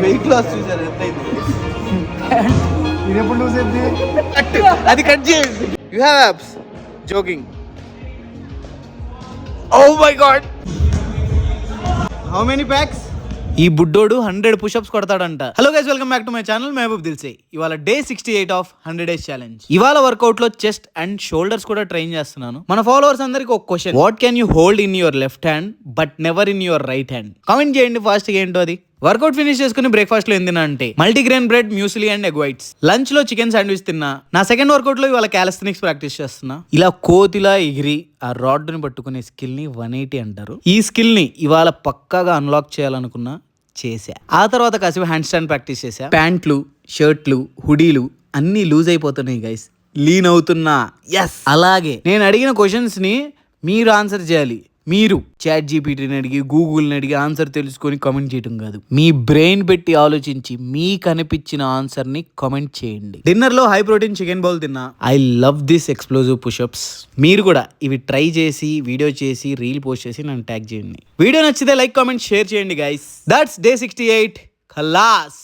Weight loss చూసారు ఎంతైంది. ఇది ఎప్పుడు లూజ్ అయింది? అది కట్ చేయండి. You have abs joking. Oh my god. How many packs? ఈ బుడ్డోడు 100 పుషప్స్ కొడతాడంట. Hello guys, welcome back to my channel Mahaboob Dilse. ఇవాళ డే 68 ఆఫ్ 100 days ఛాలెంజ్. ఇవాళ వర్కౌట్ లో చెస్ట్ అండ్ షోల్డర్స్ కూడా ట్రైన్ చేస్తున్నాను. మన ఫాలోవర్స్ అందరికి ఒక question, what can you hold in your left hand but never in your right hand? Comment చేయండి fast గా ఏంటో అది. వర్కౌట్ ఫినిష్ చేసుకుని బ్రేక్ఫాస్ట్ లో ఏం తిన్నా అంటే multigrain bread, muesli and egg whites. Lunch లో చికెన్ శాండ్విచ్ తిన్నా. నా సెకండ్ వర్కౌట్ లో ఇవాళ క్యాలిస్థెనిక్స్ ప్రాక్టీస్ చేస్తున్నా. ఇలా కోతిలా ఎగిరి ఆ రాడ్ ని పట్టుకునే స్కిల్ ని 180 అంటారు. ఈ స్కిల్ ని ఇవాళ పక్కాగా అన్లాక్ చేయాలనుకున్నా, చేశా. ఆ తర్వాత కాసేపు హ్యాండ్ స్టాండ్ ప్రాక్టీస్ చేశా. ప్యాంట్లు, షర్ట్లు, హుడీలు అన్నీ లూజ్ అయిపోతున్నాయి గైస్. లీన్ అవుతున్నా. ఎస్, అలాగే నేను అడిగిన క్వశ్చన్స్ ని మీరు ఆన్సర్ చేయాలి. మీరు చాట్ జీపీటీని అడిగి, గూగుల్ని అడిగి ఆన్సర్ తెలుసుకొని కామెంట్ చేయడం కాదు. మీ బ్రెయిన్ పెట్టి ఆలోచించి మీకు అనిపించిన ఆన్సర్ ని కామెంట్ చేయండి. డిన్నర్ లో హై ప్రోటీన్ చికెన్ బౌల్ తిన్నా. I love this explosive push-ups. మీరు కూడా ఇవి ట్రై చేసి, వీడియో చేసి, రీల్ పోస్ట్ చేసి నన్ను ట్యాగ్ చేయండి. వీడియో నచ్చితే లైక్, కామెంట్, షేర్ చేయండి గైస్. That's day 68. ఖలాస్.